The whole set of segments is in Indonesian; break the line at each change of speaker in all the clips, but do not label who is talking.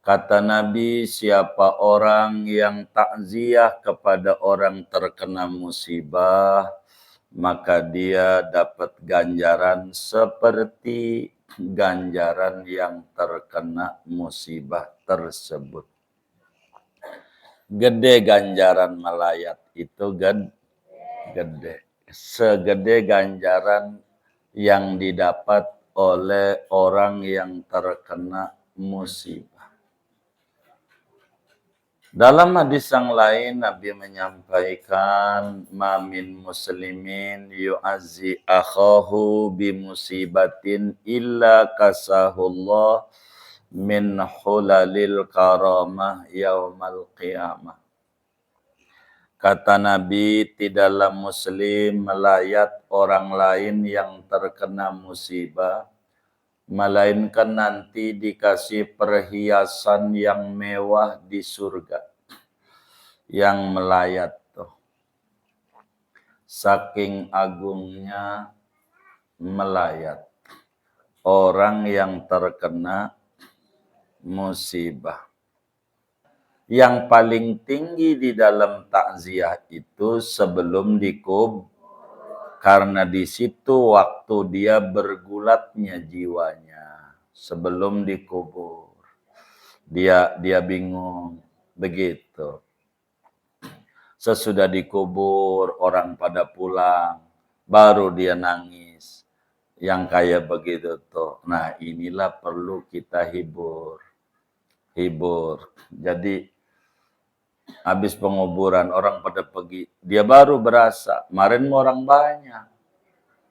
Kata Nabi, siapa orang yang takziah kepada orang terkena musibah, maka dia dapat ganjaran seperti ganjaran yang terkena musibah tersebut. Gede ganjaran melayat itu gede. Segede ganjaran yang didapat oleh orang yang terkena musibah. Dalam hadis yang lain Nabi menyampaikan mamin muslimin yu'azzi akhahu bimusibatin illa kasahullah min hulalil karamah yaumal qiyamah. Kata Nabi, tidaklah muslim melayat orang lain yang terkena musibah, melainkan nanti dikasih perhiasan yang mewah di surga. Yang melayat tuh. Saking agungnya melayat. Orang yang terkena musibah. Yang paling tinggi di dalam takziah itu sebelum dikubur. Karena di situ waktu dia bergulatnya jiwanya sebelum dikubur. Dia bingung begitu. Sesudah dikubur orang pada pulang, baru dia nangis. Yang kayak begitu tuh. Nah, inilah perlu kita hibur. Jadi habis penguburan orang pada pergi, dia baru berasa, kemarin orang banyak.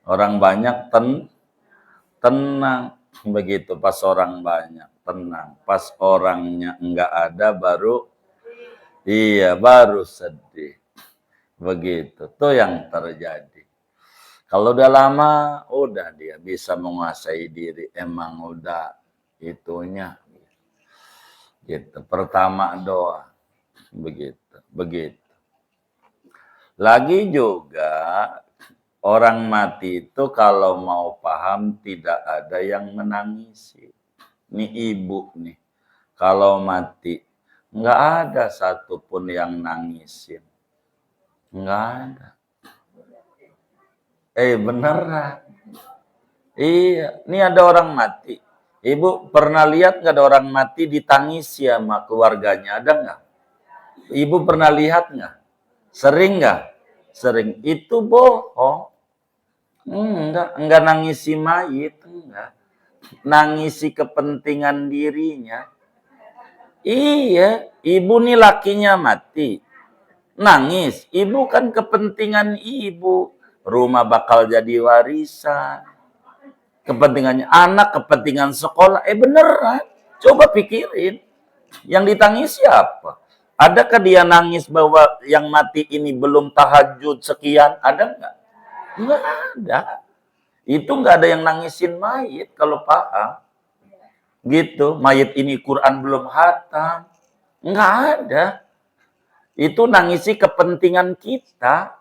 Orang banyak tenang. Begitu pas orang banyak, tenang. Pas orangnya enggak ada baru sedih. Begitu. Tuh yang terjadi. Kalau udah lama, udah dia bisa menguasai diri. Emang udah itunya. Gitu. Pertama doa. Begitu. Lagi juga orang mati itu kalau mau paham tidak ada yang menangisi. Ini ibu nih. Kalau mati nggak ada satupun yang nangisin. Nggak ada. Beneran. Iya, ini ada orang mati. Ibu pernah lihat nggak ada orang mati ditangisi sama keluarganya? Ada nggak? Ibu pernah lihat nggak? Sering nggak? Sering. Itu bohong. Enggak nangisi mayit, enggak. Nangisi kepentingan dirinya. Iya, ibu nih lakinya mati. Nangis, ibu kan kepentingan ibu. Rumah bakal jadi warisan. Kepentingannya anak, kepentingan sekolah. Beneran. Coba pikirin. Yang ditangis siapa? Adakah dia nangis bahwa yang mati ini belum tahajud sekian? Ada nggak? Nggak ada. Itu nggak ada yang nangisin mayit kalau paham. Gitu. Mayit ini Quran belum hatam. Nggak ada. Itu nangisi kepentingan kita.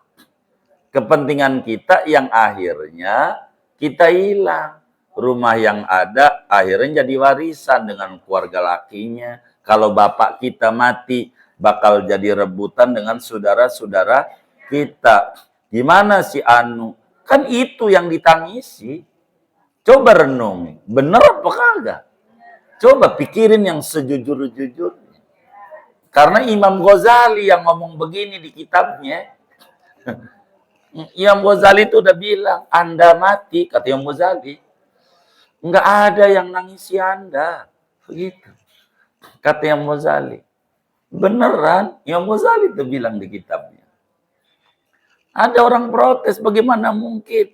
Kepentingan kita yang akhirnya kita hilang. Rumah yang ada akhirnya jadi warisan dengan keluarga lakinya. Kalau bapak kita mati, bakal jadi rebutan dengan saudara-saudara kita. Gimana si Anu? Kan itu yang ditangisi. Coba renung. Bener apa kagak? Coba pikirin yang sejujur-jujurnya. Karena Imam Ghazali yang ngomong begini di kitabnya. Imam Ghazali itu udah bilang, Anda mati, kata Imam Ghazali. Nggak ada yang nangisi Anda. Begitu. Kata Imam Ghazali. Beneran, Imam Ghazali itu bilang di kitabnya. Ada orang protes, bagaimana mungkin?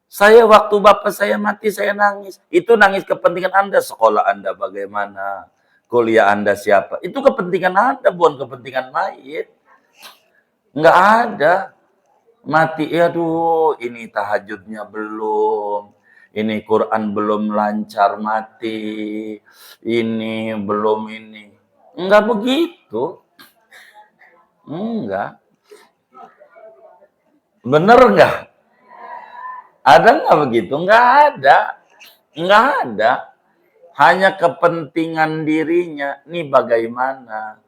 Saya waktu bapak saya mati, saya nangis. Itu nangis kepentingan Anda. Sekolah Anda bagaimana? Kuliah Anda siapa? Itu kepentingan Anda, bukan kepentingan mayit. Nggak ada. Mati, aduh, ini tahajudnya belum. Ini Quran belum lancar mati. Ini belum ini. Enggak begitu. Enggak. Bener enggak? Ada enggak begitu? Enggak ada. Enggak ada. hanya kepentingan dirinya. Nih bagaimana?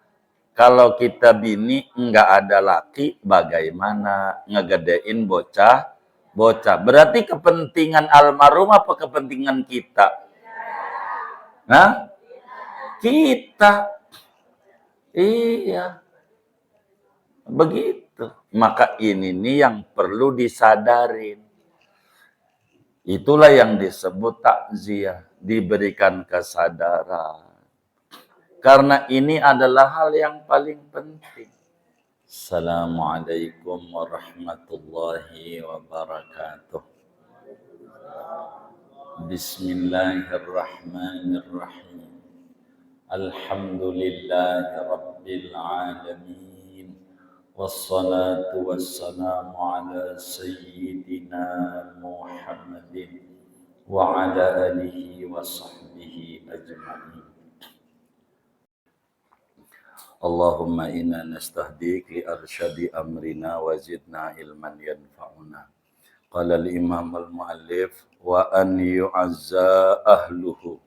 Kalau kita bini nggak ada laki, bagaimana ngegedein bocah? Berarti kepentingan almarhum apa kepentingan kita? Nah, kita. Iya, begitu. Maka ini nih yang perlu disadarin. Itulah yang disebut takziah, diberikan kesadaran. Karena ini adalah hal yang paling penting. Assalamualaikum warahmatullahi wabarakatuh. Bismillahirrahmanirrahim. Alhamdulillahi rabbil alamin. Wassalatu wassalamu ala sayyidina Muhammadin wa ala alihi wa sahbihi ajma'in. Allahumma inna nastahdik li arsyadi amrina wa zidna ilman yanfa'una. Qala al-imam al-muallif wa an yu'azza ahluhu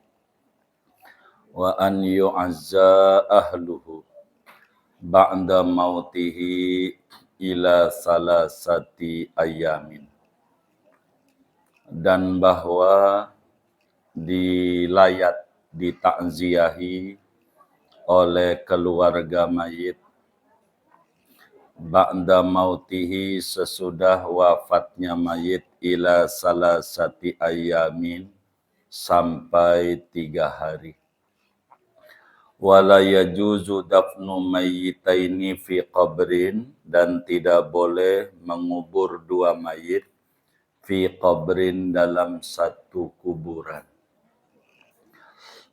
ba'da mautihi ila salasati ayamin. Dan bahwa dilayat, ditakziahi oleh keluarga mayit ba'da mautihi, sesudah wafatnya mayit, ila salasati ayamin, sampai 3 hari. Wala yajuzu dafnu mayyitaini fi qabrin, dan tidak boleh mengubur 2 mayit fi qabrin, dalam 1 kuburan.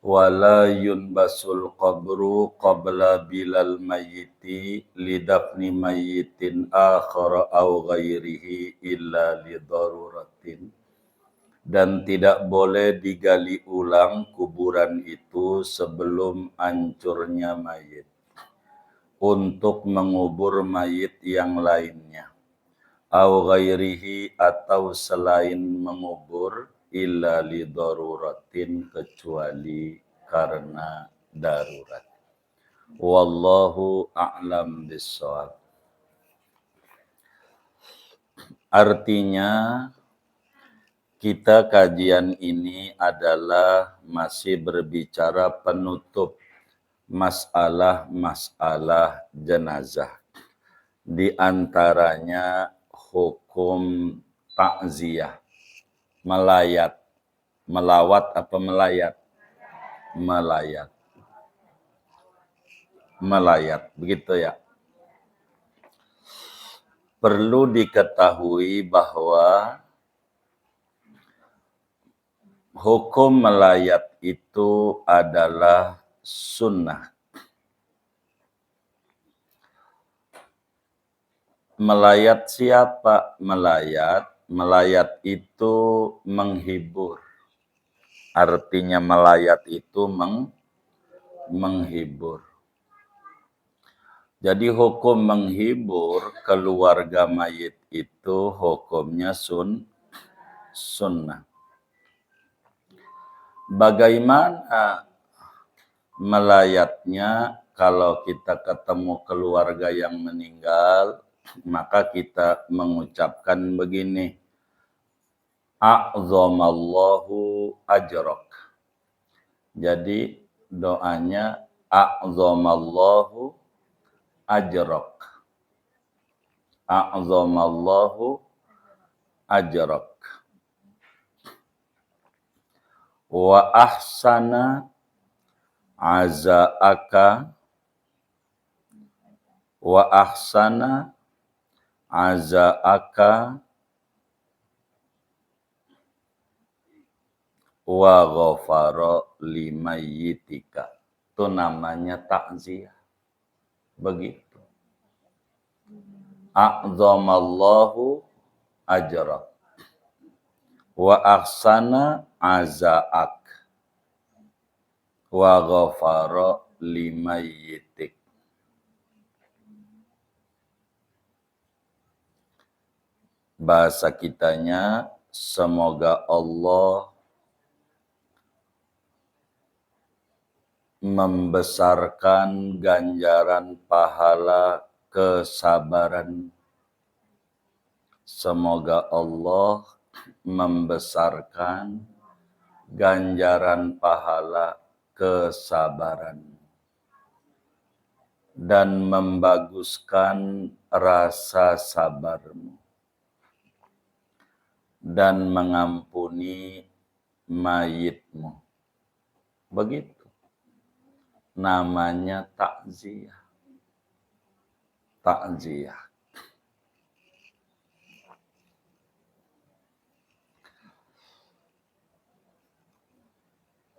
Wala yunbasul qabru qabla bilal mayyiti lidafni mayyitin akhara aw ghairihi illa lidaruratin. Dan tidak boleh digali ulang kuburan itu sebelum hancurnya mayit, untuk mengubur mayit yang lainnya. Au ghairihi, atau selain mengubur, illa lidaruratin, kecuali karena darurat. Wallahu a'lam bishawab. Artinya, kita kajian ini adalah masih berbicara penutup masalah-masalah jenazah. Di antaranya hukum takziah, melayat. Melawat apa melayat? Melayat, begitu ya. Perlu diketahui bahwa hukum melayat itu adalah sunnah. Melayat siapa? Melayat itu menghibur. Artinya melayat itu menghibur. Jadi hukum menghibur keluarga mayit itu hukumnya sunnah. Bagaimana melayatnya? Kalau kita ketemu keluarga yang meninggal, maka kita mengucapkan begini: a'zamallahu ajrak. Jadi doanya a'zamallahu ajrak. A'zamallahu ajrak. Wa ahsana azaaka. Wa ahsana azaaka. Wa ghafara limayyitika. Itu namanya takziah. Begitu. A'zamallahu ajrak. Wa ahsana azaak. Wa ghafara limayyitik. Bahasa kitanya, semoga Allah membesarkan ganjaran pahala kesabaran. Semoga Allah membesarkan ganjaran pahala kesabaran dan membaguskan rasa sabarmu dan mengampuni mayitmu. Begitu. Namanya takziah. Takziah.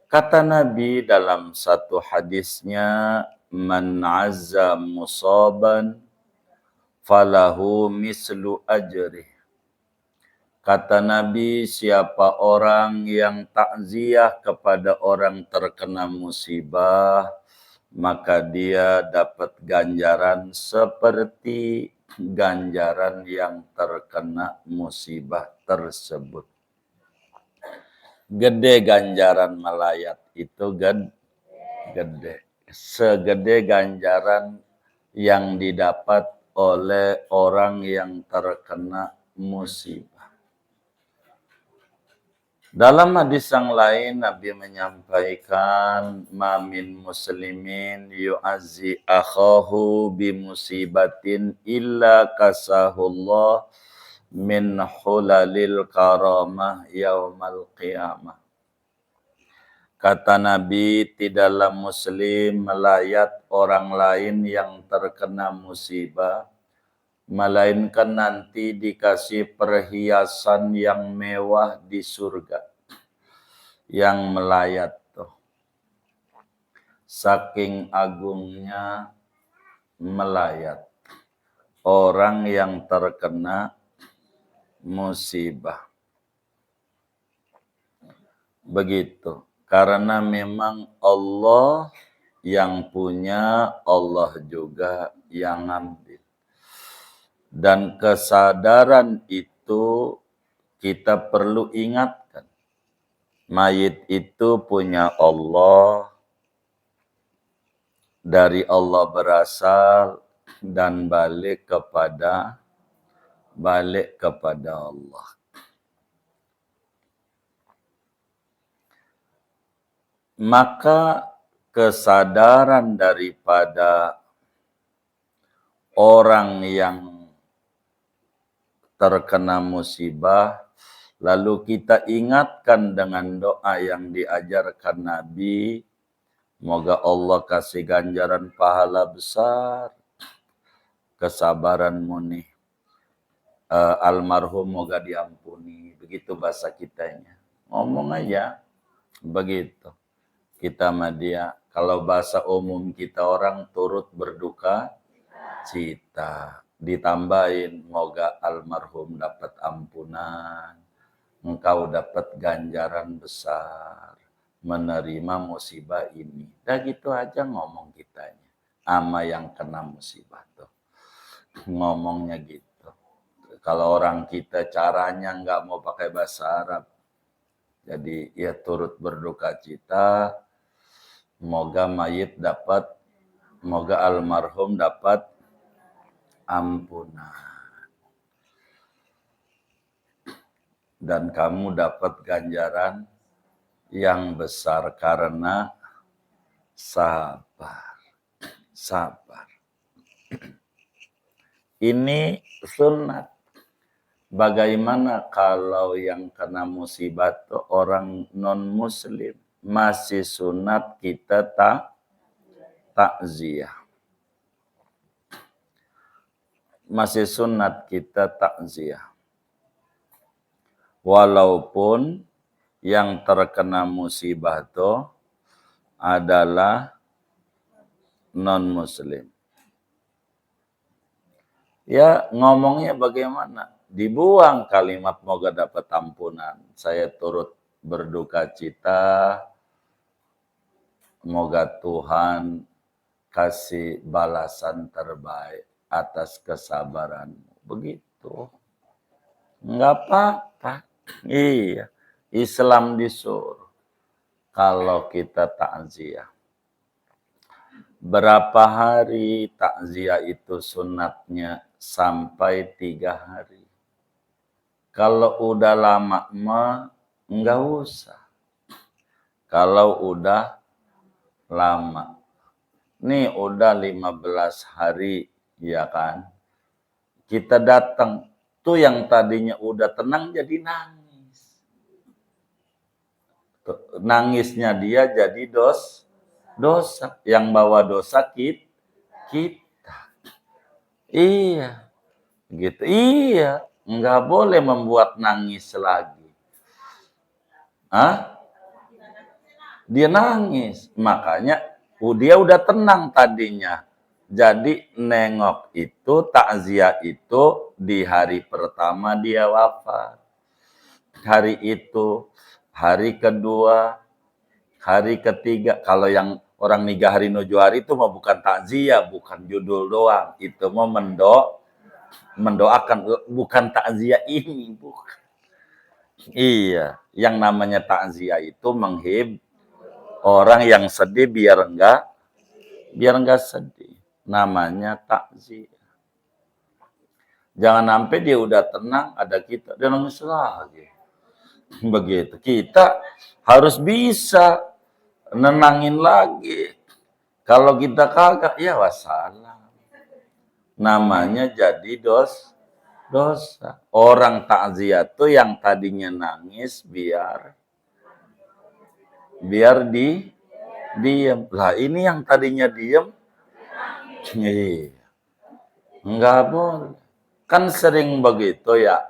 Kata Nabi dalam satu hadisnya, man azza musaban falahu mislu ajrih. Kata Nabi, siapa orang yang takziah kepada orang terkena musibah, maka dia dapat ganjaran seperti ganjaran yang terkena musibah tersebut. Gede ganjaran melayat itu gede. Segede ganjaran yang didapat oleh orang yang terkena musibah. Dalam hadis yang lain Nabi menyampaikan mamin muslimin yu'azzi akhahu bimusibatin illa kasahullah min hulalil karamah yaumal qiyamah. Kata Nabi, tidaklah muslim melayat orang lain yang terkena musibah, melainkan nanti dikasih perhiasan yang mewah di surga. Yang melayat tuh. Saking agungnya melayat. Orang yang terkena musibah. Begitu. Karena memang Allah yang punya, Allah juga yang ngambil. Dan kesadaran itu kita perlu ingatkan. Mayit itu punya Allah, dari Allah berasal dan balik kepada Allah. Maka kesadaran daripada orang yang terkena musibah, lalu kita ingatkan dengan doa yang diajarkan Nabi, moga Allah kasih ganjaran pahala besar, kesabaranmu nih, almarhum moga diampuni, begitu bahasa kitanya. Ngomong aja, begitu. Kita sama dia, kalau bahasa umum kita orang turut berduka cita. Ditambahin, moga almarhum dapat ampunan, engkau dapat ganjaran besar, menerima musibah ini. Dah gitu aja ngomong kitanya, ama yang kena musibah tuh. Ngomongnya gitu. Kalau orang kita caranya nggak mau pakai bahasa Arab, jadi ya turut berduka cita, moga mayit dapat, moga almarhum dapat ampunan. Dan kamu dapat ganjaran yang besar karena sabar. Sabar. Ini sunat. Bagaimana kalau yang kena musibah itu orang non-muslim? Masih sunat kita takziah. Masih sunat kita takziah. Walaupun yang terkena musibah itu adalah non-muslim. Ya ngomongnya bagaimana? Dibuang kalimat moga dapat ampunan. Saya turut berduka cita. Moga Tuhan kasih balasan terbaik atas kesabaranmu. Begitu. Enggak apa-apa. Iya. Islam disuruh. Kalau kita takziah. Berapa hari takziah itu sunatnya? Sampai 3 hari. Kalau udah lama mah enggak usah. Kalau udah lama. Nih udah 15 hari, ya kan? Kita datang. Tuh yang tadinya udah tenang jadi nangis. Nangisnya dia jadi dosa. Yang bawa dosa kita. Iya. Gitu. Iya. Nggak boleh membuat nangis lagi. Hah? Dia nangis. Makanya dia udah tenang tadinya. Jadi nengok itu, takziah itu di hari pertama dia wafat. Hari itu, hari kedua, hari ketiga. Kalau yang orang nikah hari nuju hari itu mah bukan takziah, bukan judul doang. Itu mah mendoakan, bukan takziah ini, bukan. Iya, yang namanya takziah itu orang yang sedih biar enggak sedih. Namanya takziah. Jangan sampai dia udah tenang, ada kita, dia nangis lagi. Begitu. Kita harus bisa nenangin lagi. Kalau kita kagak, ya wassalam. Namanya jadi dosa. Orang takziah tuh yang tadinya nangis biar diem. Lah ini yang tadinya diem, iya. Enggak boleh. Kan sering begitu ya.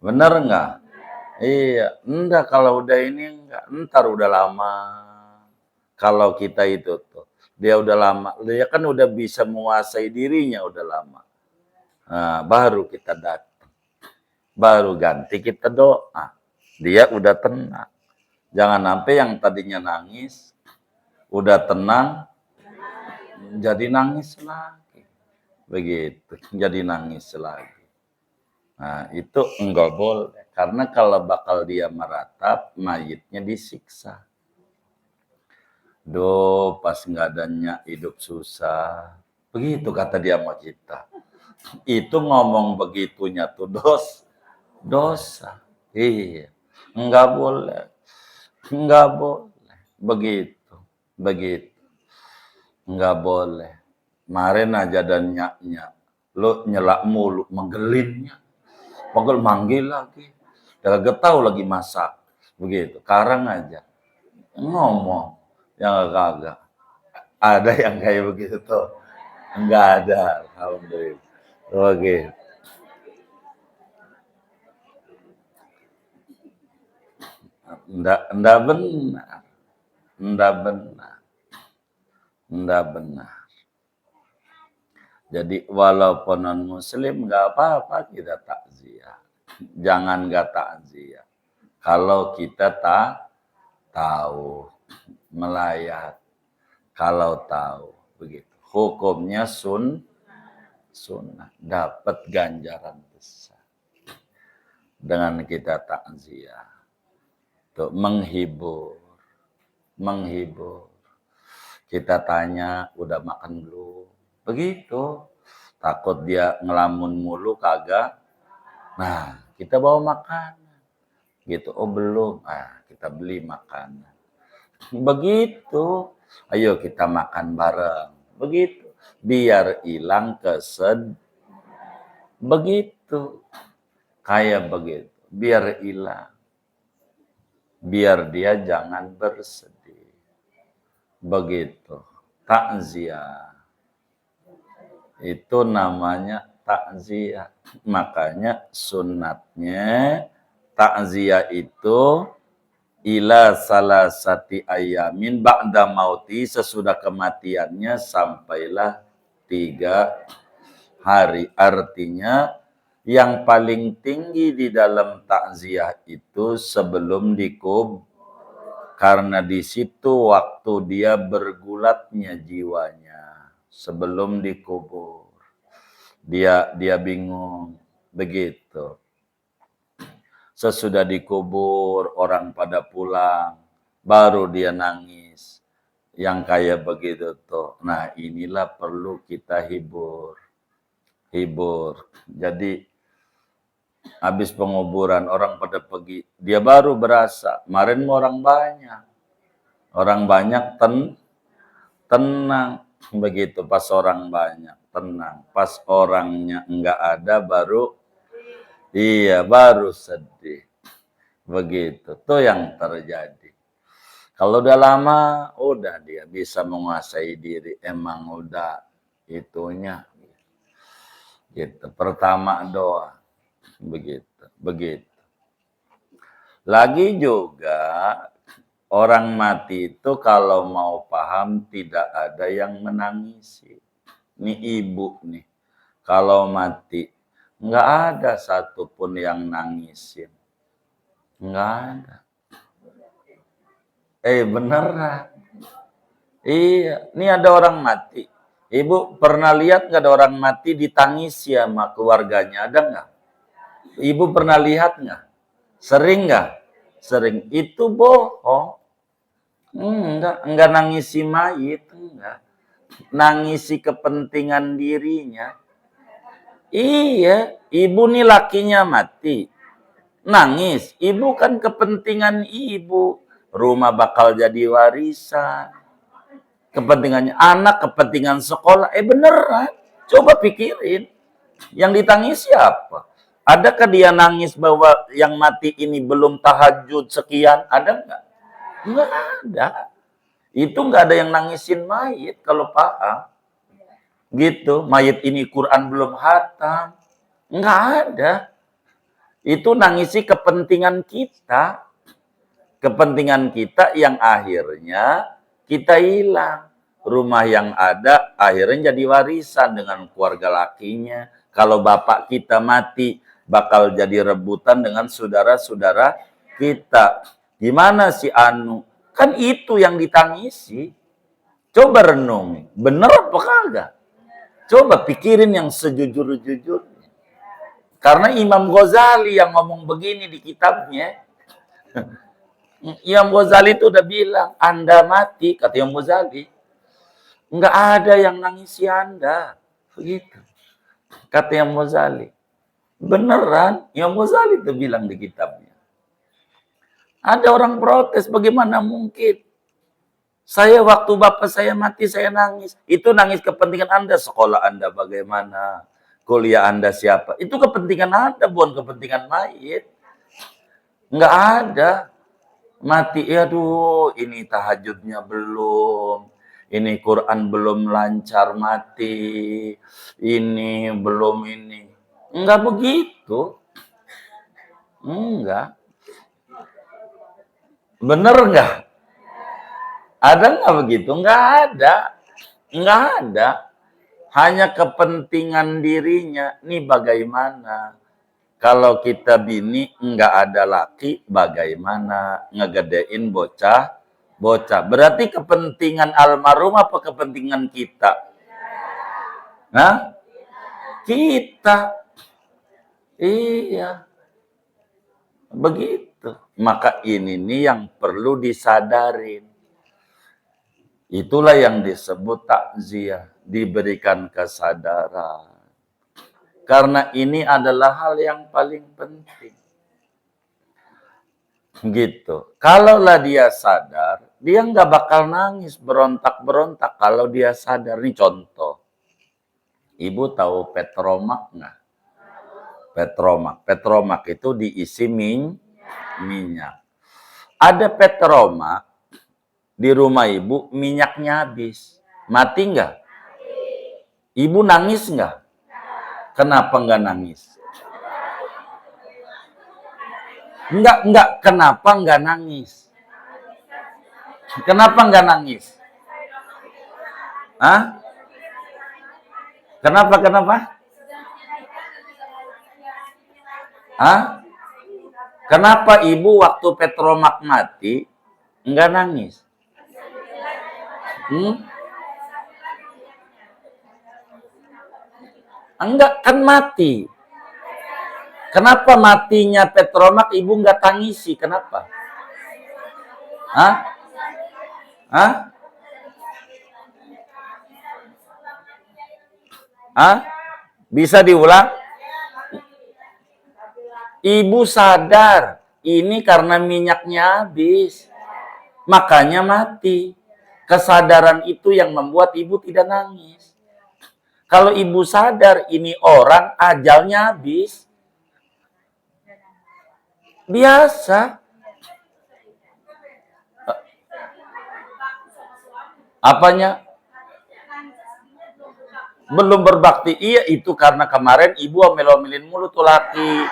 Bener enggak? Iya. Enggak, kalau udah ini enggak. Ntar udah lama. Kalau kita itu tuh. Dia udah lama. Dia kan udah bisa menguasai dirinya udah lama. Nah, baru kita datang. Baru ganti kita doa. Dia udah tenang. Jangan sampai yang tadinya nangis, udah tenang, jadi nangis lagi. Begitu, jadi nangis lagi. Nah, itu enggak boleh. Karena kalau bakal dia meratap, mayitnya disiksa. Duh, pas nggak adanya hidup susah. Begitu kata dia sama kita. Itu ngomong begitunya tuh dosa. Iya, enggak boleh. Enggak boleh. Begitu. Enggak boleh. Kemarin aja dan nyak-nyak. Lo nyelak mulu, menggelinnya. Manggil lagi. Udah gak tahu lagi masak. Begitu. Sekarang aja. Ngomong. Yang kagak. Ada yang kayak begitu tuh. Enggak ada. Alhamdulillah. Oke. Enggak benar. Enggak benar. Enggak benar. Jadi walaupun non muslim nggak apa-apa kita takziah. Jangan nggak takziah. Kalau kita tahu melayat, kalau tahu begitu. Hukumnya sunnah, dapat ganjaran besar. Dengan kita takziah. Tuh menghibur. Kita tanya, udah makan belum? Begitu. Takut dia ngelamun mulu kagak. Nah, kita bawa makanan. Gitu. Oh, belum. Kita beli makanan. Begitu. Ayo kita makan bareng. Begitu. Biar hilang begitu. Kayak begitu. Biar hilang. Biar dia jangan bersedih. Begitu. Takziah. Itu namanya takziah. Makanya sunatnya takziah itu ila salasati ayamin ba'da mauti, sesudah kematiannya sampailah 3 hari. Artinya yang paling tinggi di dalam takziah itu sebelum dikubur. Karena di situ waktu dia bergulatnya jiwanya sebelum dikubur. Dia bingung begitu. Sesudah dikubur orang pada pulang, baru dia nangis. Yang kayak begitu tuh. Nah, inilah perlu kita hibur. Jadi habis penguburan orang pada pergi, dia baru berasa. Kemarin orang banyak. Orang banyak tenang. Begitu pas orang banyak tenang. Pas orangnya enggak ada baru sedih. Begitu. Tuh yang terjadi. Kalau udah lama, udah dia bisa menguasai diri. Emang udah itunya. Gitu. Pertama doa. Begitu. Lagi juga orang mati itu kalau mau paham tidak ada yang menangisi. Ini ibu nih. Kalau mati nggak ada satupun yang nangisin. Nggak ada. Beneran. Iya, ini ada orang mati. Ibu pernah lihat nggak ada orang mati ditangisi sama keluarganya? Ada nggak? Ibu pernah lihat nggak? Sering nggak? Sering. Itu bohong. Enggak nangisi mayit, enggak. Nangisi kepentingan dirinya. Iya, ibu nih lakinya mati. Nangis, ibu kan kepentingan ibu. Rumah bakal jadi warisan. Kepentingannya anak, kepentingan sekolah. Beneran. Coba pikirin. Yang ditangis siapa? Adakah dia nangis bahwa yang mati ini belum tahajud sekian? Ada nggak? Nggak ada. Itu nggak ada yang nangisin mayit kalau paham. Gitu. Mayit ini Quran belum hatam. Nggak ada. Itu nangisi kepentingan kita. Kepentingan kita yang akhirnya kita hilang. Rumah yang ada akhirnya jadi warisan dengan keluarga lakinya. Kalau bapak kita mati, bakal jadi rebutan dengan saudara-saudara kita. Gimana si Anu? Kan itu yang ditangisi. Coba renung. Bener apa kagak? Coba pikirin yang sejujur-jujurnya. Karena Imam Ghazali yang ngomong begini di kitabnya. Imam Ghazali itu udah bilang, Anda mati, kata Imam Ghazali. Nggak ada yang nangisi Anda. Begitu. Kata Imam Ghazali. Beneran, Imam Ghazali itu bilang di kitabnya. Ada orang protes, bagaimana mungkin? Saya waktu bapak saya mati, saya nangis. Itu nangis kepentingan Anda. Sekolah Anda bagaimana? Kuliah Anda siapa? Itu kepentingan Anda, bukan kepentingan mayit. Nggak ada. Mati, aduh, ini tahajudnya belum. Ini Quran belum lancar mati. Ini belum ini. Enggak begitu. Enggak. Bener enggak? Ada enggak begitu? Enggak ada. Enggak ada. Hanya kepentingan dirinya. Nih bagaimana? Kalau kita bini enggak ada laki, bagaimana ngegedein bocah? Berarti kepentingan almarhum apa kepentingan kita? Nah, kita. Iya. Begitu. Maka ini nih yang perlu disadarin. Itulah yang disebut takziah. Diberikan kesadaran. Karena ini adalah hal yang paling penting. Gitu. Kalaulah dia sadar, dia nggak bakal nangis, berontak-berontak kalau dia sadar. Ini contoh. Ibu tahu Petromak nggak? Petromak itu diisi minyak. Ada Petromak di rumah ibu, minyaknya habis. Mati nggak? Ibu nangis nggak? Kenapa nggak nangis? Enggak. Kenapa nggak nangis? Kenapa nggak nangis? Hah? Kenapa? Hah? Kenapa ibu waktu Petromak mati nggak nangis? Enggak, kan mati. Kenapa matinya Petromak ibu nggak tangisi? Kenapa? Hah? Ah, bisa diulang? Ibu sadar, ini karena minyaknya habis. Makanya mati. Kesadaran itu yang membuat ibu tidak nangis. Kalau ibu sadar ini orang ajalnya habis, biasa. Apanya? Belum berbakti. Iya, itu karena kemarin ibu omel-omelin mulu tuh laki.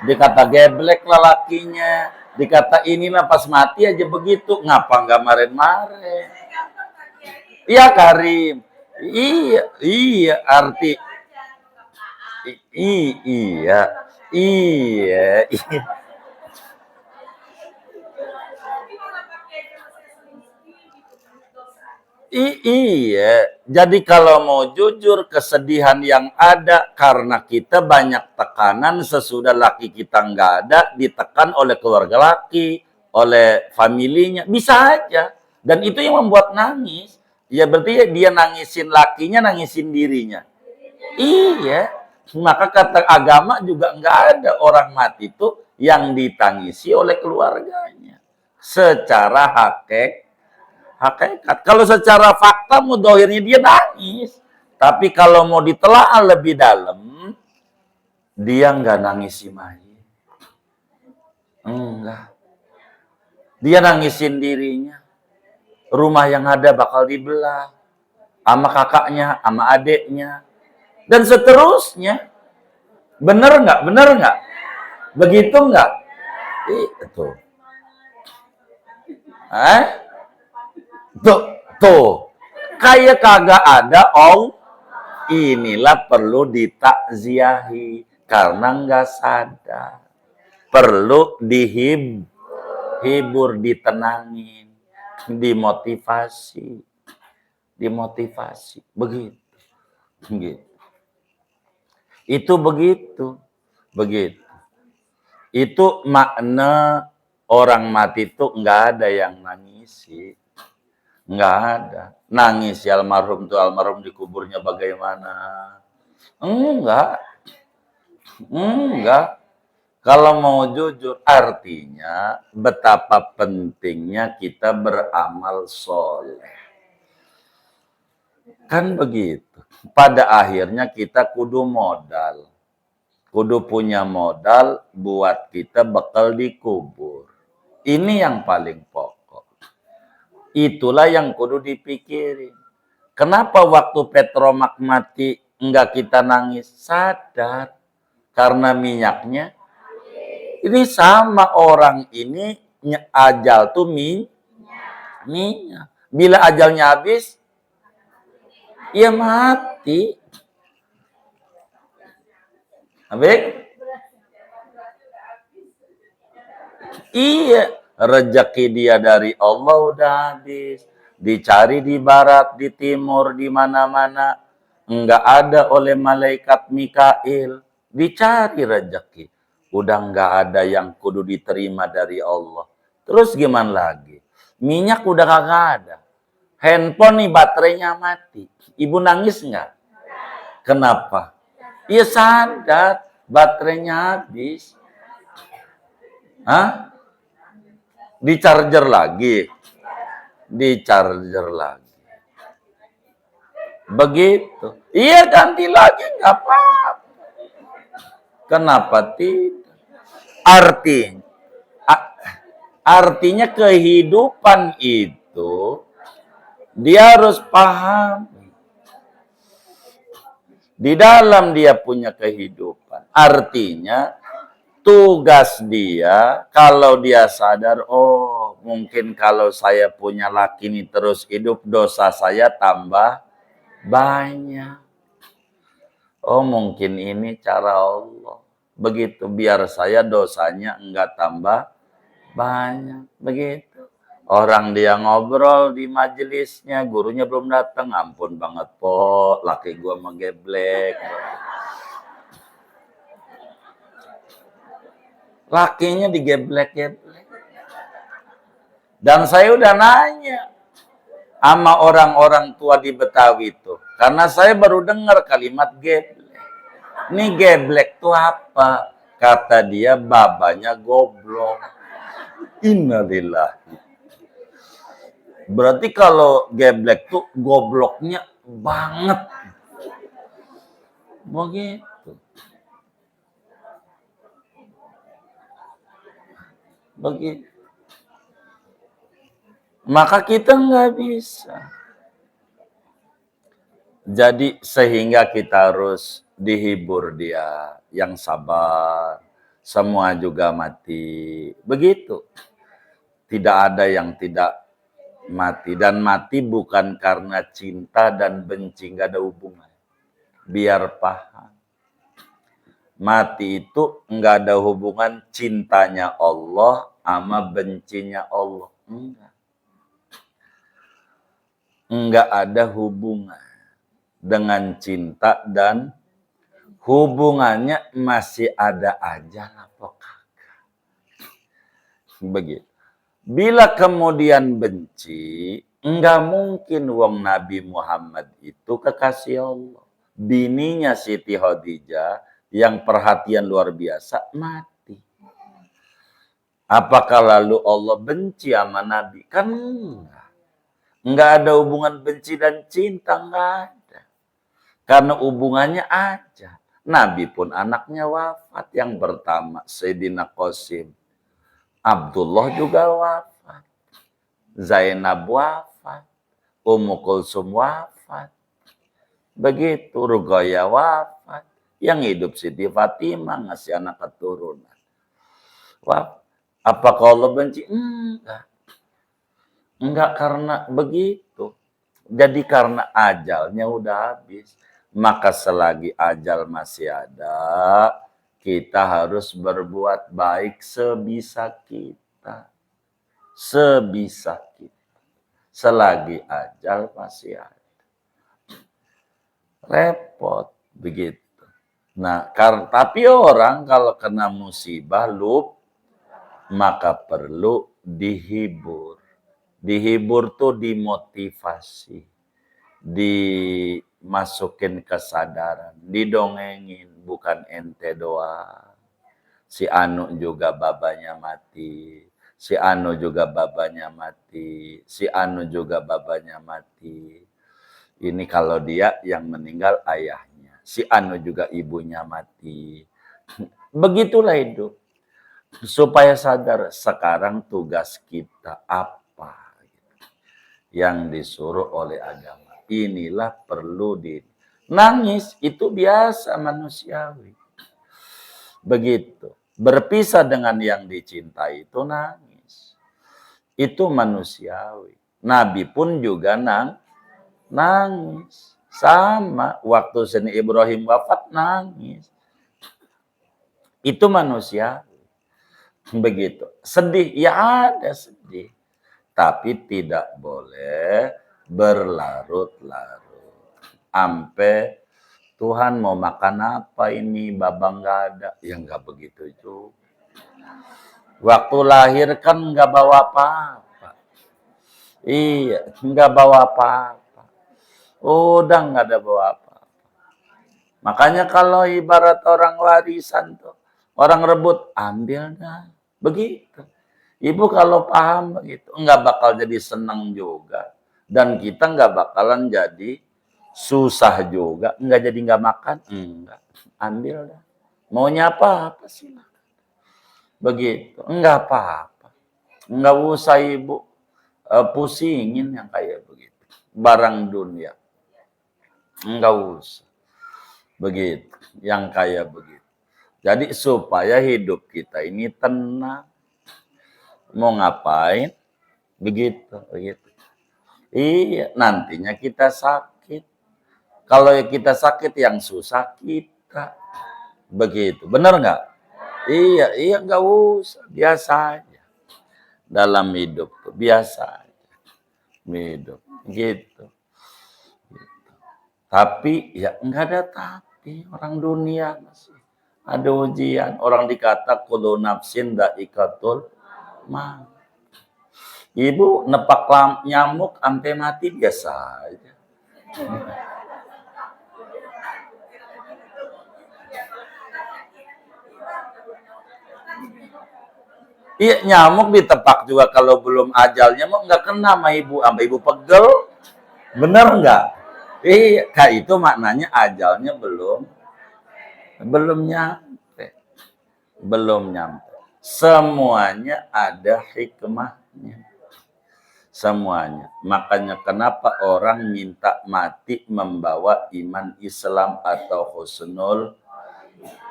Dikata geblek lah lakinya. Dikata inilah pas mati aja begitu. Ngapa nggak maren-maren? Iya Karim. Iya, iya arti. Iya, iya, iya. Iya, jadi kalau mau jujur kesedihan yang ada karena kita banyak tekanan sesudah laki kita nggak ada, ditekan oleh keluarga laki, oleh familinya, bisa aja. Dan itu yang membuat nangis. Ya berarti dia nangisin lakinya, nangisin dirinya. Iya, maka kata agama juga nggak ada orang mati itu yang ditangisi oleh keluarganya. Secara hakikat. Kalau secara fakta mudohirnya dia nangis. Tapi kalau mau ditelaah lebih dalam, dia nggak nangisi mayit. Enggak. Dia nangisin dirinya. Rumah yang ada bakal dibelah. Sama kakaknya, sama adeknya. Dan seterusnya. Bener nggak? Bener nggak? Begitu nggak? Itu. Eh? Tuh. Kayak kagak ada inilah perlu ditakziahi karena nggak sadar. Perlu dihibur, ditenangin, dimotivasi. Begitu. Begitu. Itu begitu. Begitu. Itu makna orang mati itu nggak ada yang nangisi. Nggak ada. Nangis ya almarhum tuh almarhum dikuburnya bagaimana? Enggak. Enggak. Kalau mau jujur artinya betapa pentingnya kita beramal soleh. Kan begitu. Pada akhirnya kita kudu modal. Kudu punya modal buat kita bakal dikubur. Ini yang paling pokok. Itulah yang kudu dipikirin. Kenapa waktu Petromak mati enggak kita nangis? Sadar. Karena minyaknya. Ini sama orang ini ajal tuh minyak. Bila ajalnya habis, ya mati. Habis? Iya. Rezeki dia dari Allah udah habis. Dicari di barat, di timur, di mana-mana. Enggak ada oleh malaikat Mikail. Dicari rezeki. Udah enggak ada yang kudu diterima dari Allah. Terus gimana lagi? Minyak udah kagak ada. Handphone nih baterainya mati. Ibu nangis enggak? Kenapa? Iya sadar. Baterainya habis. Hah? Di-charger lagi. Di-charger lagi. Begitu. Iya ganti lagi nggak apa-apa. Kenapa tidak? Artinya kehidupan itu dia harus paham. Di dalam dia punya kehidupan. Artinya tugas dia kalau dia sadar, oh mungkin kalau saya punya laki ini terus hidup dosa saya tambah banyak. Oh mungkin ini cara Allah. Begitu biar saya dosanya enggak tambah banyak. Begitu. Orang dia ngobrol di majelisnya, gurunya belum datang. Ampun banget po, laki gua menggeblek. Lakinya digeblek-geblek. Dan saya udah nanya. sama orang-orang tua di Betawi itu. Karena saya baru dengar kalimat geblek. Ini geblek tuh apa? Kata dia, babanya goblok. Innalillahi. Berarti kalau geblek tuh gobloknya banget. Begitu. Begitu. Maka kita nggak bisa. Jadi sehingga kita harus dihibur dia, yang sabar, semua juga mati. Begitu. Tidak ada yang tidak mati. Dan mati bukan karena cinta dan benci, nggak ada hubungan. Biar paham. Mati itu nggak ada hubungan cintanya Allah sama bencinya Allah. Enggak ada hubungan dengan cinta dan hubungannya masih ada aja apa kagak. Begitu. Bila kemudian benci, enggak mungkin wong Nabi Muhammad itu kekasih Allah. Bininya Siti Khadijah yang perhatian luar biasa mati. Apakah lalu Allah benci sama Nabi? Kan enggak. Enggak ada hubungan benci dan cinta, enggak ada. Karena hubungannya aja. Nabi pun anaknya wafat. Yang pertama, Sayyidina Qasim. Abdullah juga wafat. Zainab wafat. Ummu Kulsum wafat. Begitu, Ruqayyah wafat. Yang hidup Siti Fatimah ngasih anak keturunan. Wah, apakah Allah benci? Enggak. Enggak karena begitu. Jadi karena ajalnya udah habis. Maka selagi ajal masih ada, kita harus berbuat baik sebisa kita. Sebisa kita. Selagi ajal masih ada. Repot begitu. Nah, tapi orang kalau kena musibah maka perlu dihibur. Dihibur tuh dimotivasi. Dimasukin kesadaran, didongengin, bukan ente doang. Si Anu juga babanya mati. Si Anu juga babanya mati. Si Anu juga babanya mati. Ini kalau dia yang meninggal ayahnya. Si Anu juga ibunya mati. Begitulah hidup. Supaya sadar sekarang tugas kita apa yang disuruh oleh agama. Inilah perlu nangis itu biasa manusiawi. Begitu. Berpisah dengan yang dicintai itu nangis. Itu manusiawi. Nabi pun juga nangis. Sama waktu Seni Ibrahim wafat nangis. Itu manusia. Begitu. Sedih, ya ada sedih. Tapi tidak boleh berlarut-larut. Sampai Tuhan mau makan apa ini, babang nggak ada. Ya nggak begitu juga. Waktu lahir kan nggak bawa apa-apa. Iya, nggak bawa apa-apa. Udah nggak ada bawa apa-apa. Makanya kalau ibarat orang warisan tuh, orang rebut, ambil dah. Begitu. Ibu kalau paham begitu, nggak bakal jadi senang juga. Dan kita nggak bakalan jadi susah juga. Nggak jadi nggak makan, enggak. Ambil dah. Maunya apa sih? Begitu. Enggak apa-apa. Enggak usah ibu pusingin yang kayak begitu. Barang dunia. Enggak usah. Begitu. Yang kayak begitu. Jadi supaya hidup kita ini tenang. Mau ngapain? Begitu. Iya, nantinya kita sakit. Kalau kita sakit yang susah kita. Begitu. Benar nggak? Iya nggak usah. Biasa aja. Dalam hidup tuh biasa aja. Hidup. Gitu. Tapi ya nggak ada tapi. Orang dunia masih ada ujian. Orang dikata kullu nafsin dha'iqatul maut. Ibu nepak nyamuk sampai mati biasa aja. Iya, nyamuk ditepak juga kalau belum ajalnya mau nggak kena sama ibu pegel, bener nggak? Iya, kayak itu maknanya ajalnya belum nyampe, belum nyampe. Semuanya ada hikmahnya, semuanya. Makanya kenapa orang minta mati membawa iman Islam atau husnul,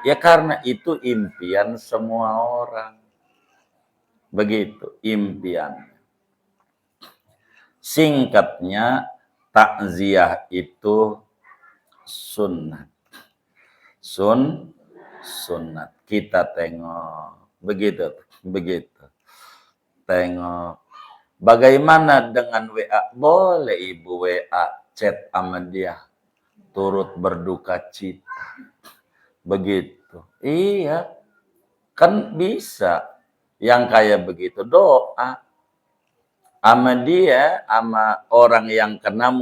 ya karena itu impian semua orang. Begitu impian. Singkatnya, takziah itu sunnah. Sunnat. Kita tengok. Begitu. Tengok. Bagaimana dengan WA? Boleh ibu WA, chat sama dia. Turut berduka cita. Begitu. Iya. Kan bisa. Yang kayak begitu doa. Sama dia, sama orang yang kena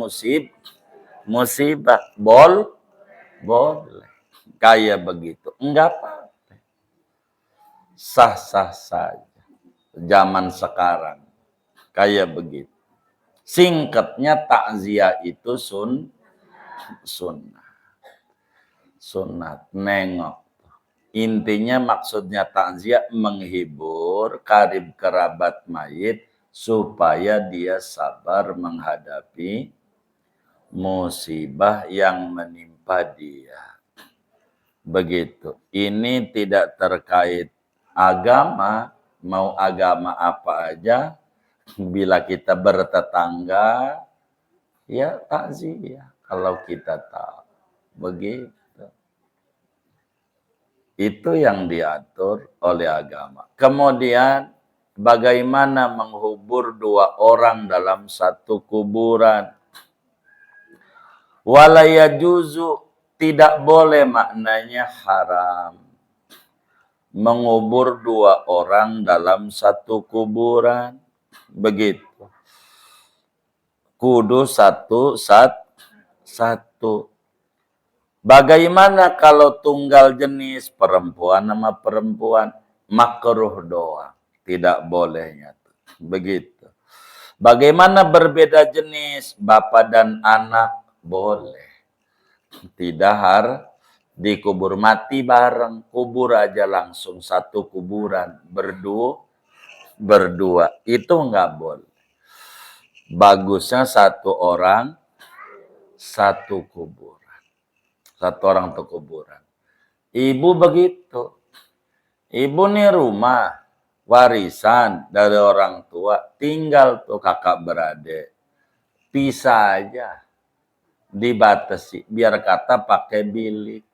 musibah. Boleh. Kayak begitu. Enggak apa-apa. Sah-sah saja. Zaman sekarang. Kayak begitu. Singkatnya takziah itu sunnah. Sunnah. Nengok. Intinya maksudnya takziah menghibur karib kerabat mayit supaya dia sabar menghadapi musibah yang menimpa dia. Begitu. Ini tidak terkait agama, mau agama apa aja, bila kita bertetangga, ya takziah kalau kita tahu. Begitu. Itu yang diatur oleh agama. Kemudian, bagaimana menghubur dua orang dalam satu kuburan? Walayajuzu, tidak boleh, maknanya haram. Mengubur dua orang dalam satu kuburan. Begitu. Kudu satu. Bagaimana kalau tunggal jenis perempuan sama perempuan? Makruh doang. Tidak bolehnya. Begitu. Bagaimana berbeda jenis bapak dan anak? Boleh. Tidak harus dikubur mati bareng. Kubur aja langsung satu kuburan. Berdua. Itu enggak boleh. Bagusnya satu orang, satu kuburan. Satu orang tuh kuburan. Ibu begitu. Ibu nih rumah warisan dari orang tua. Tinggal tuh kakak beradik. Pisah aja. Dibatasi. Biar kata pakai bilik.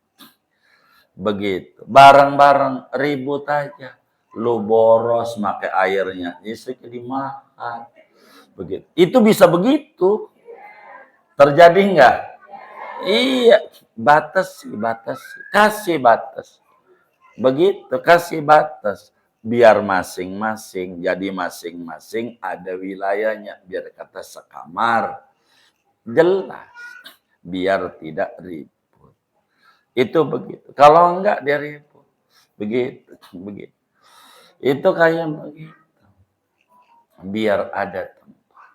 Begitu. Bareng-bareng ribut aja. Lu boros pakai airnya. Istri dimakan. Begitu. Itu bisa begitu. Terjadi enggak? Iya, batasi. Kasih batas. Begitu, kasih batas. Biar masing-masing, jadi masing-masing ada wilayahnya. Biar kata sekamar. Jelas. Biar tidak ribut. Itu begitu. Kalau enggak, dia ribut. Begitu. Itu kayak begitu. Biar ada tempat.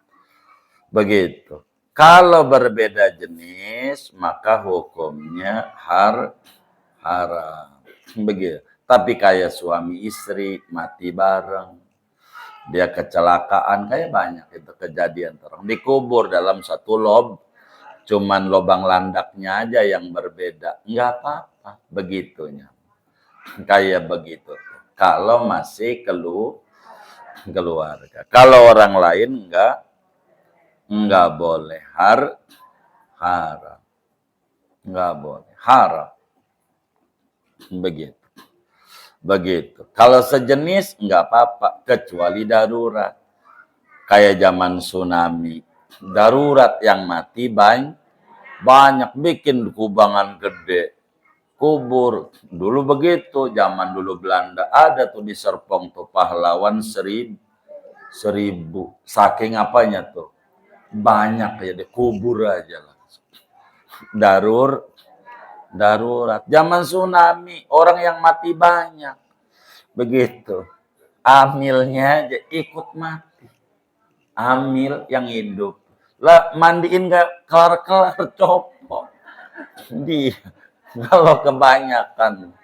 Begitu. Kalau berbeda jenis, maka hukumnya haram. Begitu. Tapi kayak suami istri mati bareng, dia kecelakaan, kayak banyak itu kejadian terang. Dikubur dalam satu cuman lubang landaknya aja yang berbeda. Enggak apa-apa, begitunya. Kayak begitu. Kalau masih keluarga. Kalau orang lain enggak boleh. Haram. Enggak boleh. Haram. Begitu. Kalau sejenis enggak apa-apa. Kecuali darurat. Kayak zaman tsunami. Darurat yang mati banyak. Bikin kubangan gede. Kubur. Dulu begitu. Zaman dulu Belanda. Ada tuh di Serpong tuh pahlawan 1000. 1000. Saking apanya tuh? Banyak ya, dikubur aja langsung. Darurat. Zaman tsunami, orang yang mati banyak. Begitu. Amilnya aja ikut mati. Amil yang hidup. Lah mandiin gak kelar-kelar, copot. Dia kalau kebanyakan.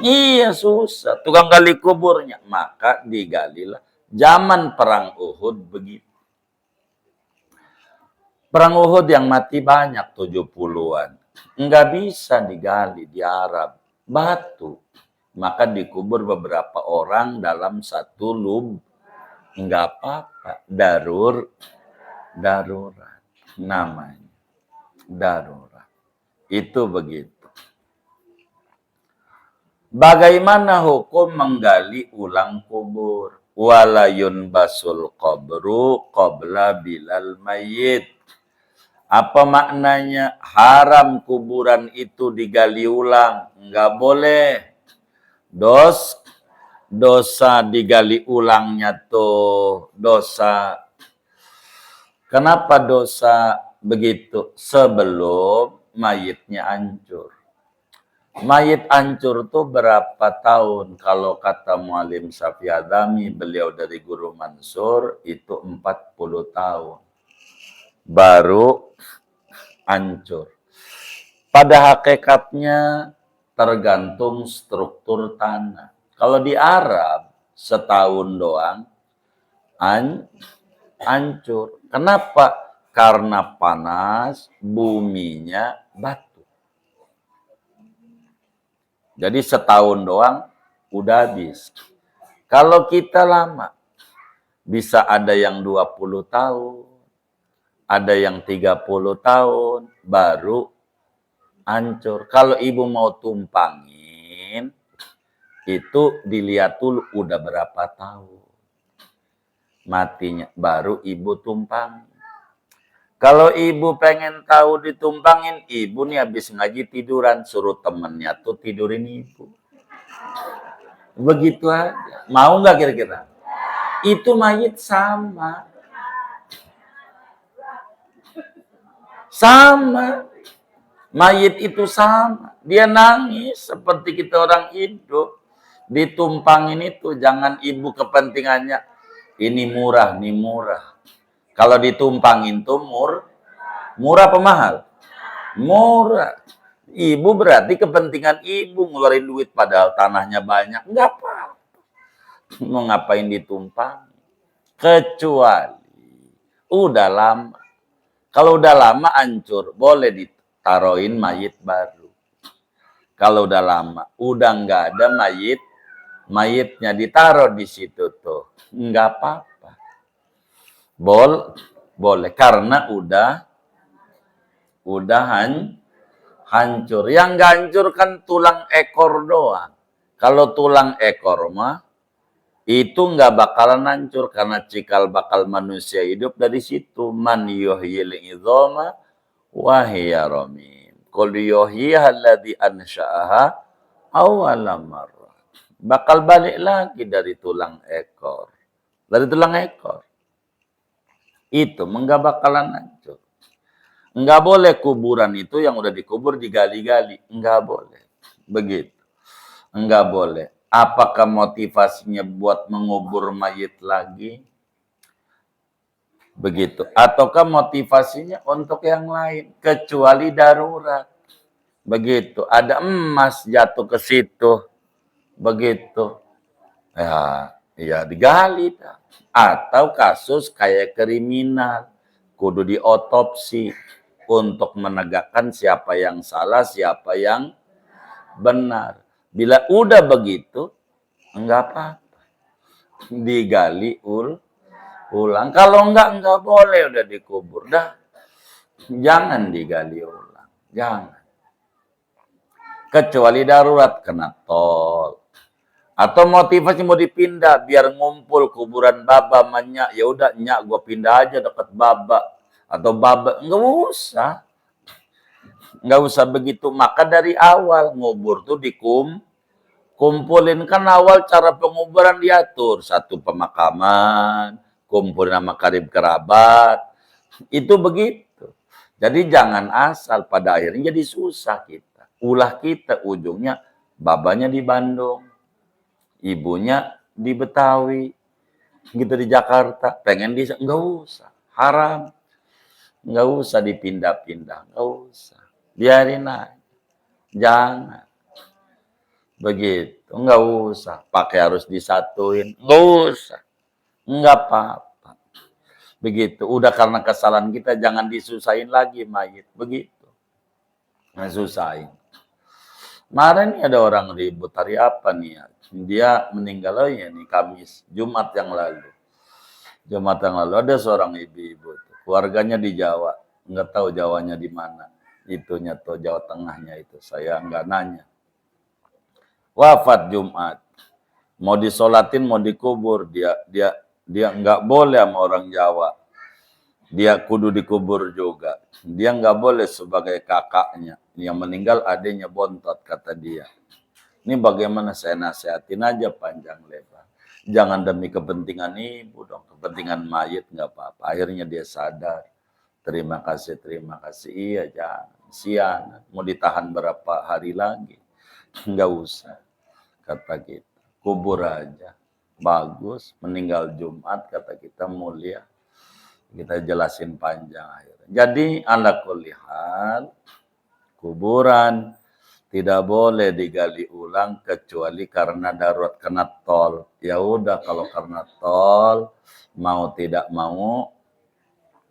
Iya susah. Tukang gali kuburnya. Maka digalilah. Zaman perang Uhud begitu. Perang Uhud yang mati banyak 70-an. Enggak bisa digali di Arab. Batu. Maka dikubur beberapa orang dalam satu enggak apa-apa. Darurat. Namanya. Darurat. Itu begitu. Bagaimana hukum menggali ulang kubur? Walayun basul qabru qabla bilal mayyit. Apa maknanya? Haram kuburan itu digali ulang. Enggak boleh. Dosa digali ulangnya tuh dosa. Kenapa dosa begitu? Sebelum mayitnya hancur. Mayit hancur tuh berapa tahun? Kalau kata Muallim Syafi'i Adami, beliau dari Guru Mansur, itu 40 tahun. Baru hancur. Pada hakikatnya tergantung struktur tanah. Kalau di Arab setahun doang hancur. Kenapa? Karena panas, buminya batu. Jadi setahun doang udah habis. Kalau kita lama, bisa ada yang 20 tahun, ada yang 30 tahun, baru hancur. Kalau ibu mau tumpangin, itu dilihat dulu udah berapa tahun matinya, baru ibu tumpangin. Kalau ibu pengen tahu ditumpangin, ibu nih habis ngaji tiduran, suruh temennya tuh tidurin ibu. Begitu aja. Mau nggak kira-kira? Itu mayit sama. Sama. Mayit itu sama. Dia nangis seperti kita orang hidup. Ditumpangin itu, jangan ibu kepentingannya. Ini murah, ini murah. Kalau ditumpangin tuh murah apa mahal? Murah. Ibu berarti kepentingan ibu ngeluarin duit padahal tanahnya banyak. Enggak apa-apa. Mau ngapain ditumpang? Kecuali udah lama. Kalau udah lama hancur, boleh ditaruhin mayit baru. Kalau udah lama, udah nggak ada mayitnya ditaruh di situ tuh. Nggak apa-apa. Boleh karena udah hancur. Yang nggak hancur kan tulang ekor doang. Kalau tulang ekor mah itu nggak bakalan hancur karena cikal bakal manusia hidup dari situ. Man yuhyil idzama wa hiya ramim. Qul yuhyiha alladzi ansha'aha awwala marrah. Bakal balik lagi dari tulang ekor. Dari tulang ekor. Itu enggak bakalan hancur. Enggak boleh kuburan itu yang udah dikubur digali-gali. Enggak boleh. Begitu. Enggak boleh. Apakah motivasinya buat mengubur mayit lagi? Begitu. Ataukah motivasinya untuk yang lain? Kecuali darurat. Begitu. Ada emas jatuh ke situ. Begitu. Ya digali. Atau kasus kayak kriminal. Kudu diotopsi. Untuk menegakkan siapa yang salah, siapa yang benar. Bila udah begitu, enggak apa-apa. Digali ulang. Kalau enggak boleh udah dikubur. Dah. Jangan digali ulang. Jangan. Kecuali darurat kena tol. Atau motivasi mau dipindah biar ngumpul kuburan baba sama nyak. Ya udah nyak gua pindah aja dekat baba atau baba. Enggak usah begitu. Maka dari awal ngubur tuh kumpulin kan awal cara penguburan diatur. Satu pemakaman, kumpul nama karib kerabat. Itu begitu. Jadi jangan asal, pada akhirnya jadi susah kita. Ulah kita ujungnya babanya di Bandung, ibunya di Betawi, gitu di Jakarta. Pengen enggak usah, haram. Enggak usah dipindah-pindah, enggak usah. Biarin aja. Jangan. Begitu, enggak usah. Pakai harus disatuin, enggak usah. Enggak apa-apa. Begitu, udah karena kesalahan kita jangan disusahin lagi mayit. Begitu. Nah, susahin. Kemarin nih ada orang ribut, hari apa nih ya? Dia meninggal oh ya nih Kamis, Jumat yang lalu. Jumat yang lalu ada seorang ibu-ibu, keluarganya di Jawa, nggak tahu Jawanya di mana. Itunya tuh Jawa Tengahnya itu, saya nggak nanya. Wafat Jumat, mau disolatin, mau dikubur, dia nggak boleh sama orang Jawa. Dia kudu dikubur juga. Dia nggak boleh sebagai kakaknya. Yang meninggal adanya bontot, kata dia. Ini bagaimana saya nasihatin aja panjang lebar. Jangan demi kepentingan ibu dong. Kepentingan mayit nggak apa-apa. Akhirnya dia sadar. Terima kasih, terima kasih. Iya, jangan. Sian. Mau ditahan berapa hari lagi? Nggak usah. Kata kita. Kubur aja. Bagus. Meninggal Jumat, kata kita mulia. Kita jelasin panjang akhirnya. Jadi ala kulli hal, kuburan tidak boleh digali ulang kecuali karena darurat kena tol. Ya udah kalau karena tol mau tidak mau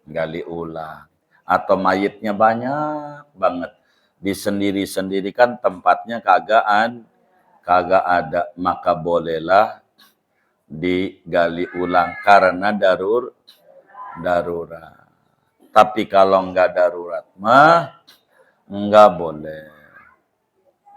gali ulang. Atau mayitnya banyak banget. Disendiri-sendirikan tempatnya kagak ada, maka bolehlah digali ulang karena darurat. Tapi kalau enggak darurat mah enggak boleh.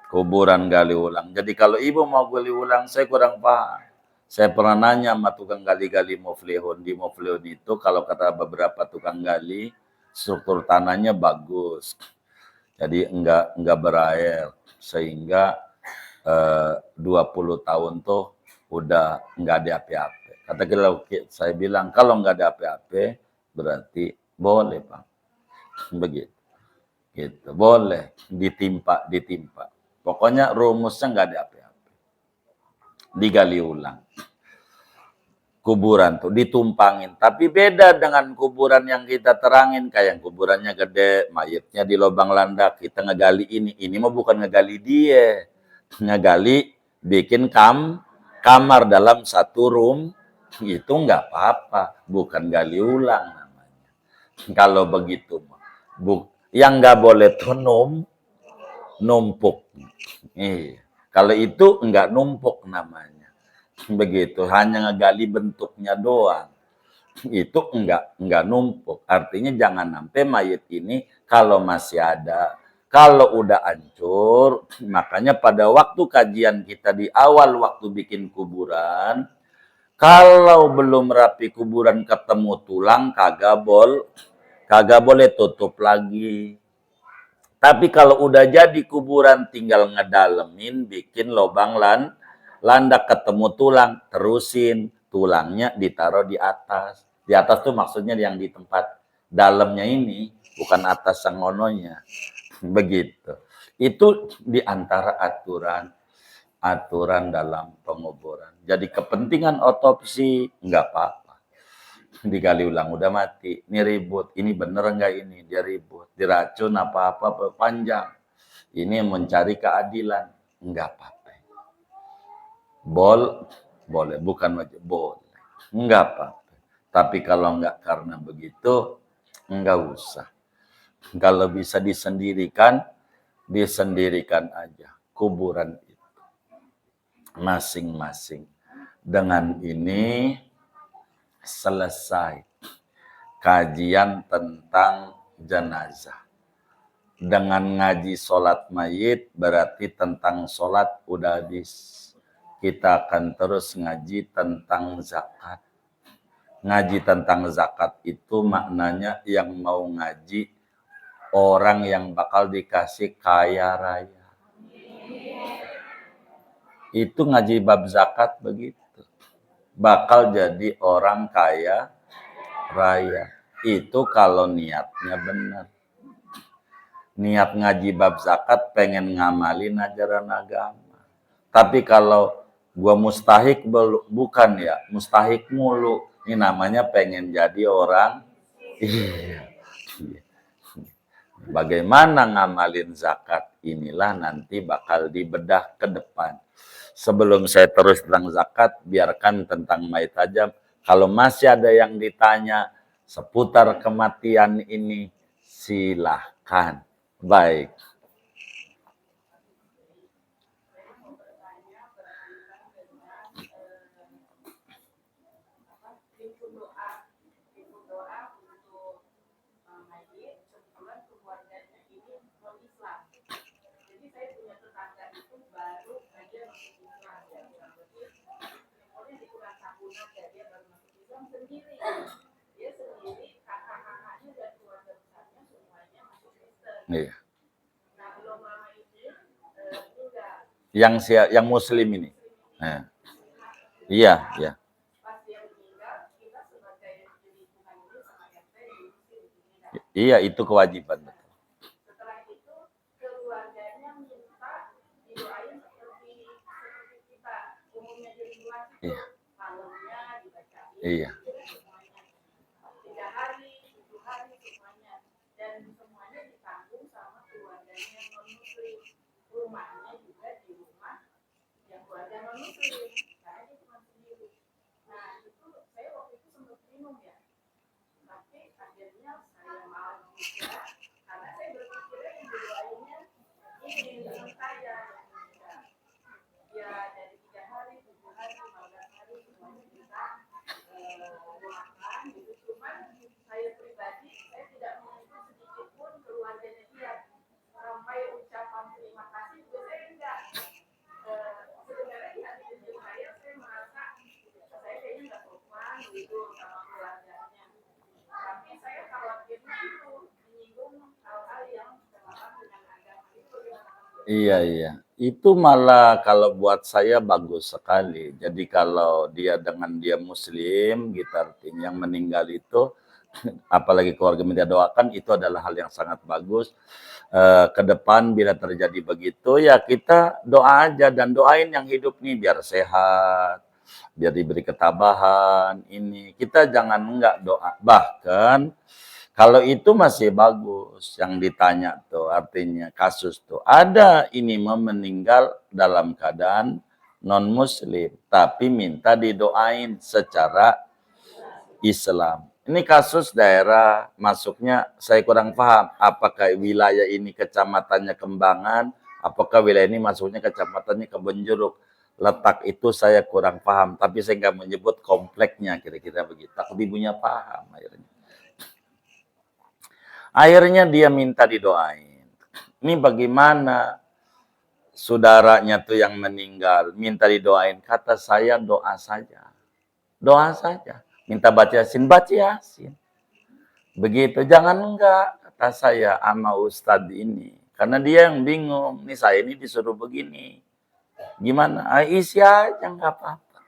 Kuburan gali ulang. Jadi kalau ibu mau gali ulang, saya kurang paham. Saya pernah nanya sama tukang gali-gali Muflihun. Di Muflihun itu kalau kata beberapa tukang gali, struktur tanahnya bagus. Jadi enggak berair. Sehingga 20 tahun tuh udah enggak ada api-api. Kata saya bilang, kalau enggak ada api-api, berarti boleh, Bang. Begitu. Gitu. Boleh ditimpa. Pokoknya rumusnya enggak ada api-api. Digali ulang. Kuburan tuh ditumpangin. Tapi beda dengan kuburan yang kita terangin. Kayak yang kuburannya gede, mayitnya di lubang landak. Kita ngegali ini. Ini mah bukan ngegali dia. Ngegali, bikin kamar dalam satu room. Itu nggak apa-apa, bukan gali ulang namanya. Kalau begitu, yang nggak boleh tuh numpuk. Kalau itu nggak numpuk namanya. Begitu, hanya ngegali bentuknya doang. Itu nggak numpuk. Artinya jangan sampai mayit ini kalau masih ada, kalau udah hancur, makanya pada waktu kajian kita di awal waktu bikin kuburan, kalau belum rapi kuburan ketemu tulang, kagak boleh tutup lagi. Tapi kalau udah jadi kuburan tinggal ngedalemin, bikin lubang landak ketemu tulang, terusin tulangnya ditaruh di atas. Di atas tuh maksudnya yang di tempat dalamnya ini, bukan atas sangononya. Begitu. Itu di antara aturan dalam penguburan. Jadi kepentingan otopsi nggak apa-apa. Digali ulang udah mati. Ini ribut. Ini bener nggak ini? Dia ribut. Diracun apa-apa panjang. Ini mencari keadilan. Nggak apa-apa. Boleh. Bukan wajib. Boleh. Nggak apa-apa. Tapi kalau nggak karena begitu, nggak usah. Kalau bisa disendirikan aja. Kuburan masing-masing. Dengan ini selesai kajian tentang jenazah. Dengan ngaji sholat mayit berarti tentang sholat udah habis. Kita akan terus ngaji tentang zakat. Ngaji tentang zakat itu maknanya yang mau ngaji orang yang bakal dikasih kaya raya. Itu ngaji bab zakat begitu. bakal jadi orang kaya raya. Itu kalau niatnya benar. Niat ngaji bab zakat pengen ngamalin ajaran agama. Tapi kalau gua mustahik bukan ya, mustahik mulu. Ini namanya pengen jadi orang. Iya. Bagaimana ngamalin zakat? Inilah nanti bakal dibedah ke depan. Sebelum saya terus tentang zakat, biarkan tentang mait tajam. Kalau masih ada yang ditanya seputar kematian ini, silahkan. Baik. Iya. Yang muslim ini. Nah. Iya, iya. Iya, itu kewajiban. Iya. Iya. Iya, iya. Itu malah kalau buat saya bagus sekali. Jadi kalau dengan dia muslim, gitu artinya yang meninggal itu, apalagi keluarga minta doakan, itu adalah hal yang sangat bagus. Ke depan bila terjadi begitu, ya kita doa aja dan doain yang hidup nih biar sehat, biar diberi ketabahan. Ini kita jangan enggak doa. Bahkan kalau itu masih bagus yang ditanya tuh, artinya kasus tuh. Ada ini meninggal dalam keadaan non-muslim, tapi minta didoain secara Islam. Ini kasus daerah masuknya saya kurang paham. Apakah wilayah ini kecamatannya Kembangan, apakah wilayah ini masuknya kecamatannya Kebonjeruk. Letak itu saya kurang paham, tapi saya nggak menyebut kompleknya kira-kira begitu. Tapi ibunya paham akhirnya. Akhirnya dia minta didoain. Ini bagaimana saudaranya tuh yang meninggal minta didoain. Kata saya doa saja. Doa saja. Minta baca Yasin, baca Yasin. Begitu, jangan enggak, kata saya sama Ustadz ini. Karena dia yang bingung, nih saya ini disuruh begini. Gimana? Isi aja, enggak apa-apa.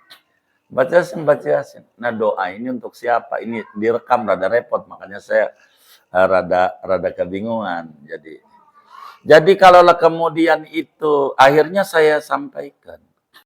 Baca Yasin. Nah doa ini untuk siapa? Ini direkam rada repot, makanya saya rada kebingungan. Jadi kalau kemudian itu akhirnya saya sampaikan.